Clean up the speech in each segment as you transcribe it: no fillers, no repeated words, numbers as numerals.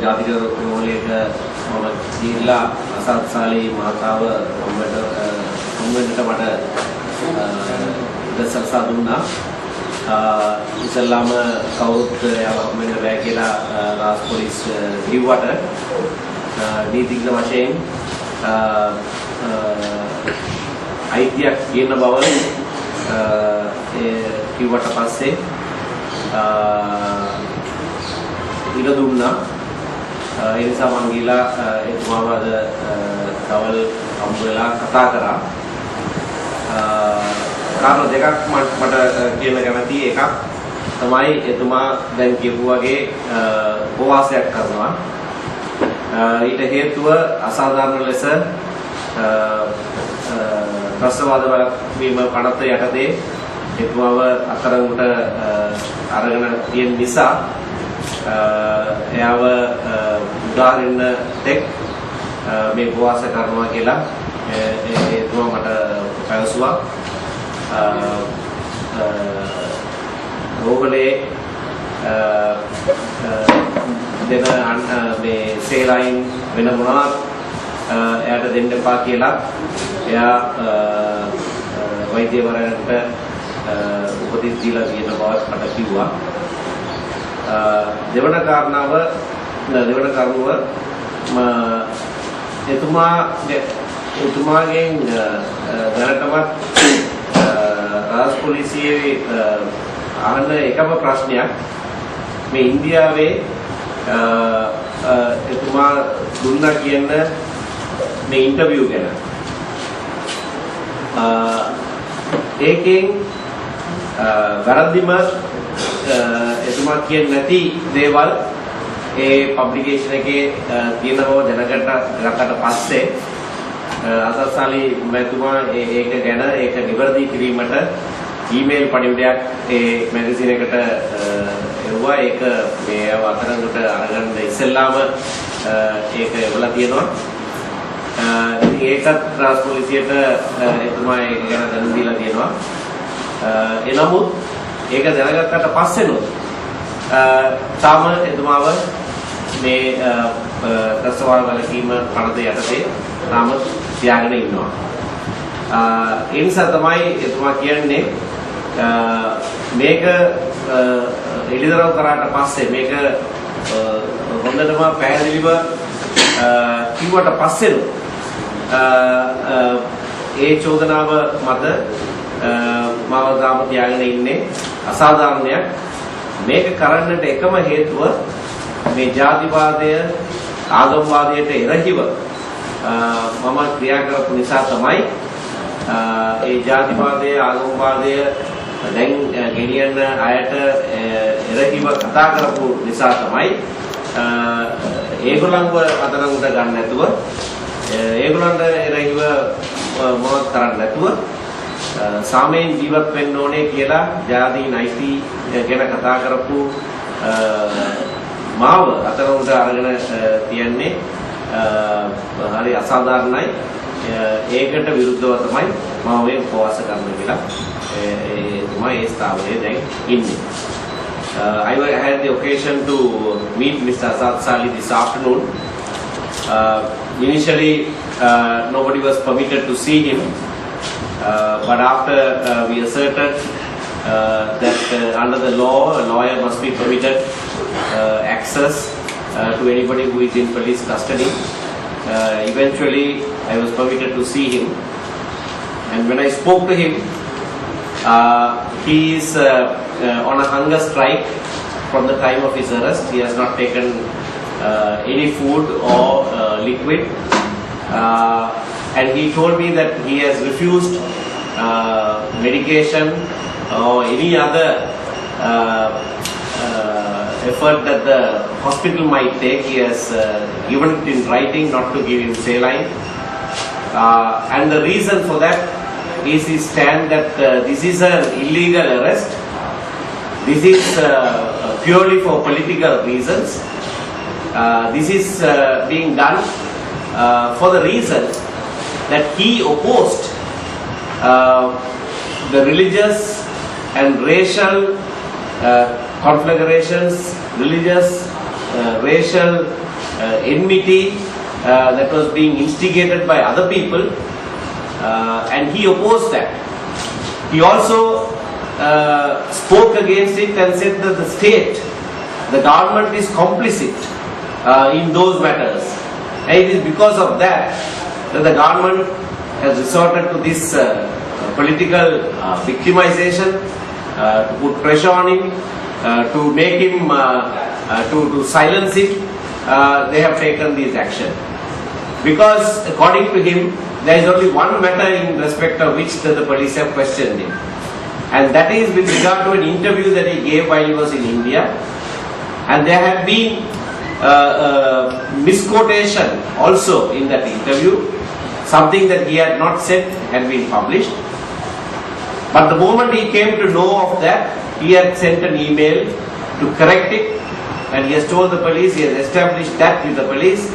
ජාතික රෝහලේට මම ගිහිල්ලා අසත් සාලි මහතාව මට ඉස්සල්ලා දුන්නා. ඉස්සල්ලාම කවුරුත් යවන්න බෑ කියලා රාජ් පොලිස් කිව්වට නීතිඥ වශයෙන් අයිතියක් කියන බව කිව්වට පස්සේ ඉර දුන්නා. ඒ නිසා මම ගිහලා එතුමාව අද තවල් හම්බ වෙලා කතා කරා. කාරණා දෙකක් මට කියන්න කැමතියි. එකක් තමයි එතුමා දැන් කියපු වගේ උපවාසයක් කරනවා. ඊට හේතුව අසාධාරණ ලෙස ප්‍රසවාද වීම පනත යටතේ එතුමාව අතරඟට අරගෙන තියෙන නිසා එයාව උදාහරණ තෙක් මේ උපවාස කරනවා කියලා එතුමා මට පැවසුවා. රෝහලේ දෙන මේ සේලයින් වෙන මොනවාත් එයාට දෙන්න එපා කියලා එයා වෛද්‍යවරයන්ට උපදෙස් දීලා තියෙන බවත් මට කිව්වා. දෙවන කාරණාව එතුමාගෙන් දැනටමත් රාජ් පොලිසියේ අහන එකම ප්‍රශ්නයක් මේ ඉන්දියාවේ එතුමා දුන්නා කියන මේ ඉන්ටර්විව් ගැන. ඒකෙන් වැරද්දිම එතුමා කියන්නේ නැති දේවල් ඒ පබ්ලිකේෂන් එකේ තියෙන බව දැනගත්ත පස්සේ අසත් සාලි මැතිතුමා ඒක ගැන ඒක නිවැරදි කිරීමට ඊමේල් පණිවිඩයක් ඒ මැගසින් එකට එවුවා. ඒක මේ අතරඟට අරගන්න ඉස්සෙල්ලාම ඒක එවලා තියෙනවා. ඒකත් රාජ් පොලිසියට එතුමා ඒක ගැන දැනුම් දීලා තියෙනවා. එනමුත් ඒක දැනගත්තට පස්සෙනොත් තාම එතුමාව මේ ප්‍රසවාස වලකීම පනත යටතේ තාම තියාගෙන ඉන්නවා. ඒ නිසා තමයි එතුමා කියන්නේ මේක එළිදරව් කරාට පස්සේ මේක හොඳටම පැහැදිලිව කිව්වට පස්සෙනොත් ඒ චෝදනාව මත මාව තාම තියාගෙන ඉන්නේ අසාධාරණයක්. මේක කරන්නට එකම හේතුව මේ ජාතිවාදය ආගම්වාදයට එරෙහිව මම ක්‍රියා කරපු නිසා තමයි ඒ ජාතිවාදය ආගම්වාදය දැන් ගෙනියන අයට එරෙහිව කතා කරපු නිසා තමයි ඒගොල්ලන්ව අතරඟට ගන්න නැතුව ඒගොල්ලන්ට එරෙහිව මොනවද කරන්නේ නැතුව සාමයෙන් ජීවත් වෙන්න ඕනේ කියලා ජාති නයිති ගැන කතා කරපු මාව අතරඟට අරගෙන තියන්නේ හරි අසාධාරණයි. ඒකට විරුද්ධව තමයි මම මේ උපවාස කරන්න කියලා එතුමා ඒ ස්ථාවරයේ දැන් ඉන්නේ. I had the occasion to meet Mr. Azath Salley this afternoon. Initially, nobody was permitted to see him, but after we asserted that under the law, a lawyer must be permitted access to anybody who is in police custody. Eventually, I was permitted to see him, and when I spoke to him, he is on a hunger strike from the time of his arrest. He has not taken any food or liquid, and he told me that he has refused medication or any other effort that the hospital might take. He has given it in writing not to give him saline, and the reason for that is his stand that this is an illegal arrest. This is purely for political reasons. This is being done for the reason that he opposed the religious and racial conflagrations, religious, racial enmity that was being instigated by other people, and he opposed that. He also spoke against it and said that the state, the government is complicit in those matters. And it is because of that that the government has resorted to this political victimization, to put pressure on him, to make him, to silence him. They have taken this action. Because according to him, there is only one matter in respect of which the police have questioned him. And that is with regard to an interview that he gave while he was in India. And there had been misquotation also in that interview. Something that he had not said had been published. But the moment he came to know of that, he had sent an email to correct it. And he has told the police, he has established that with the police.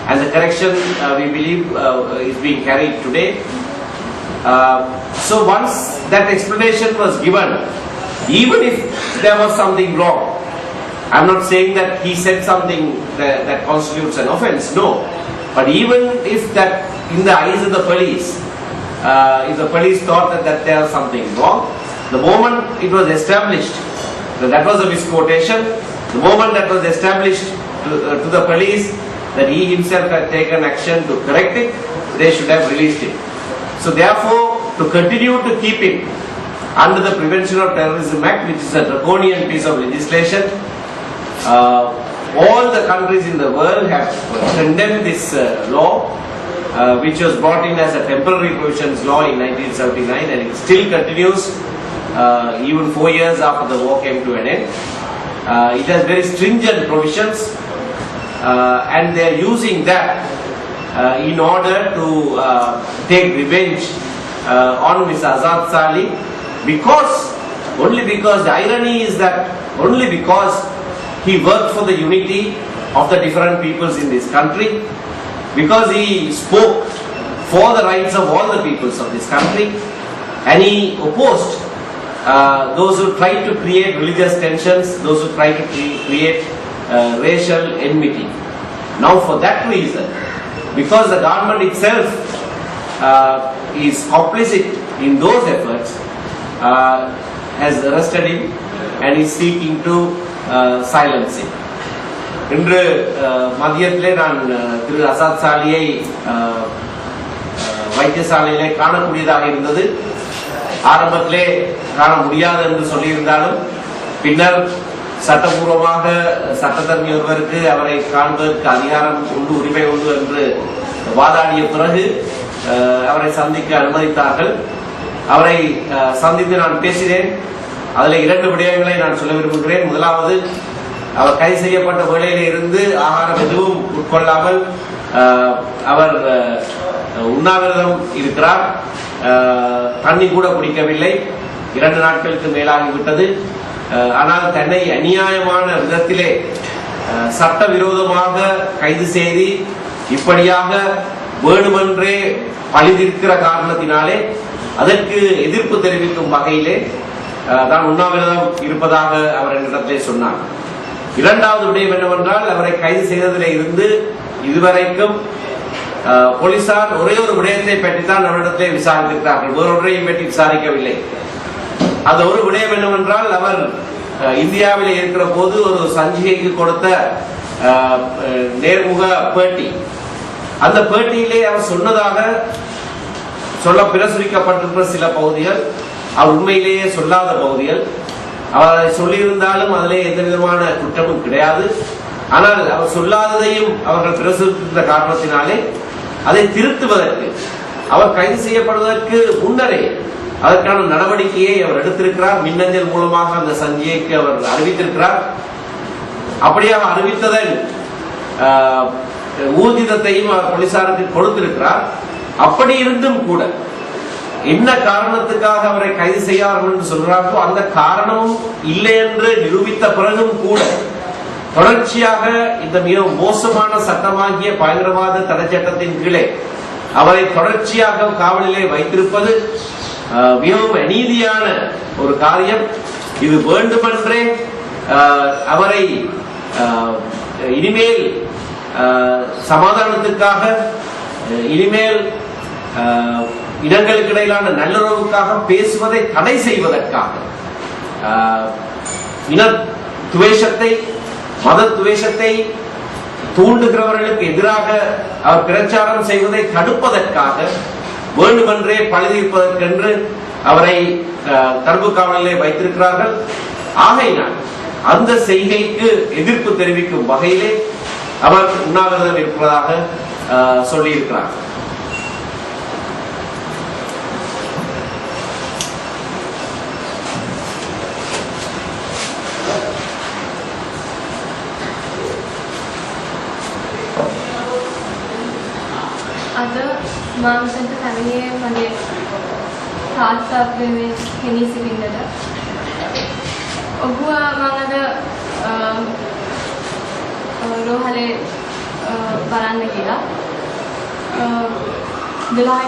And the correction, we believe, is being carried today. So once that explanation was given, even if there was something wrong, I am not saying that he said something that constitutes an offence, no. But even if that, in the eyes of the police, if the police thought that there was something wrong, the moment it was established that was a misquotation, the moment that was established to the police that he himself had taken action to correct it, they should have released him. So therefore, to continue to keep him under the Prevention of Terrorism Act, which is a draconian piece of legislation, all the countries in the world have condemned this law, which was brought in as a temporary provisions law in 1979, and it still continues even 4 years after the war came to an end. It has very stringent provisions, and they are using that in order to take revenge on Ms. Azath Salley, only because the irony is that only because he worked for the unity of the different peoples in this country, because he spoke for the rights of all the peoples of this country, and he opposed those who tried to create religious tensions, those who tried to create racial enmity. Now for that reason, because the government itself is complicit in those efforts, has arrested him and is seeking to silence him. இன்று மதியத்திலே நான் திரு அசாத் சாலியை வைத்தியசாலையிலே காணக்கூடியதாக இருந்தது. ஆரம்பத்திலே காண முடியாது என்று சொல்லியிருந்தாலும் பின்னர் சட்டபூர்வமாக சட்டத்தரணி ஒருவருக்கு அவரை காண்பதற்கு அதிகாரம் உண்டு, உரிமை உண்டு என்று வாதாடிய பிறகு அவரை சந்திக்க அனுமதித்தார்கள். அவரை சந்தித்து நான் பேசினேன். அதில் 2 விடயங்களை நான் சொல்ல விரும்புகிறேன். முதலாவது, அவர் கைது செய்யப்பட்ட வேளையிலே இருந்து ஆகாரம் எதுவும் உட்கொள்ளாமல் அவர் உண்ணாவிரதம் இருக்கிறார். தண்ணி கூட குடிக்கவில்லை. 2 நாட்களுக்கு மேலாகிவிட்டது. ஆனால் தன்னை அநியாயமான விதத்திலே சட்டவிரோதமாக கைது செய்து இப்படியாக வேணுமென்றே பழிதிருக்கிற காரணத்தினாலே அதற்கு எதிர்ப்பு தெரிவிக்கும் வகையிலே தான் உண்ணாவிரதம் இருப்பதாக அவர் என்னிடத்திலே சொன்னார். 2வது விடயம் என்னவென்றால், அவரை கைது செய்ததிலே இருந்து இதுவரைக்கும் போலீசார் ஒரே ஒரு விடயத்தை பற்றித்தான் அவரிடத்திலே விசாரித்திருக்கிறார்கள், வேறொன்றையும் பற்றி விசாரிக்கவில்லை. அந்த ஒரு விடயம் என்னவென்றால், அவர் இந்தியாவிலே இருக்கிற போது ஒரு சஞ்சிகைக்கு கொடுத்த நேர்முக பேட்டி. அந்த பேட்டியிலே அவர் சொன்னதாக பிரசுரிக்கப்பட்டிருக்கிற சில பகுதிகள் அவர் உண்மையிலேயே சொல்லாத பகுதிகள். அவர் அதை சொல்லியிருந்தாலும் அதிலே எந்த விதமான குற்றமும் கிடையாது. ஆனால் அவர் சொல்லாததையும் அவர்கள் பிரசுரித்த காரணத்தினாலே அதை திருத்துவதற்கு, அவர் கைது செய்யப்படுவதற்கு முன்னரே அதற்கான நடவடிக்கையை அவர் எடுத்திருக்கிறார். மின்னஞ்சல் மூலமாக அந்த சஞ்சிகைக்கு அவர் அறிவித்திருக்கிறார். அப்படியாக அறிவித்ததன் ஊர்ஜிதத்தையும் அவர் போலீசாருக்கு கொடுத்திருக்கிறார். அப்படி இருந்தும் கூட என்ன காரணத்துக்காக அவரை கைது செய்யார்கள் என்று சொல்றார்களோ அந்த காரணமும் இல்லை என்று நிரூபித்த பிறகும் கூட தொடர்ச்சியாக இந்த மிக மோசமான சட்டமாகிய பயங்கரவாத தடை சட்டத்தின் கீழே அவரை தொடர்ச்சியாக காவலிலே வைத்திருப்பது மிகவும் அநீதியான ஒரு காரியம். இது வேண்டுமென்றே அவரை இனிமேல் சமாதானத்துக்காக இனிமேல் இனங்களுக்கு இடையிலான நல்லுறவுக்காக பேசுவதை தடை செய்வதற்காக இன துவேஷத்தை மத துவேஷத்தை தூண்டுகிறவர்களுக்கு எதிராக அவர் பிரச்சாரம் செய்வதை தடுப்பதற்காக வேண்டுமென்றே பழிதீர்ப்பதற்கென்று அவரை தடுப்பு காவலிலே வைத்திருக்கிறார்கள். ஆகையினால் அந்த செய்கைக்கு எதிர்ப்பு தெரிவிக்கும் வகையிலே அவர் உண்ணாவிரதம் இருப்பதாக சொல்லியிருக்கிறார். අද මාමසන්ට පැමිණියේ මගේ තාත්තා අපේ හෙනී සිටින්නට. ඔහුව මම අද රෝහලේ බලන්න ගියා. 12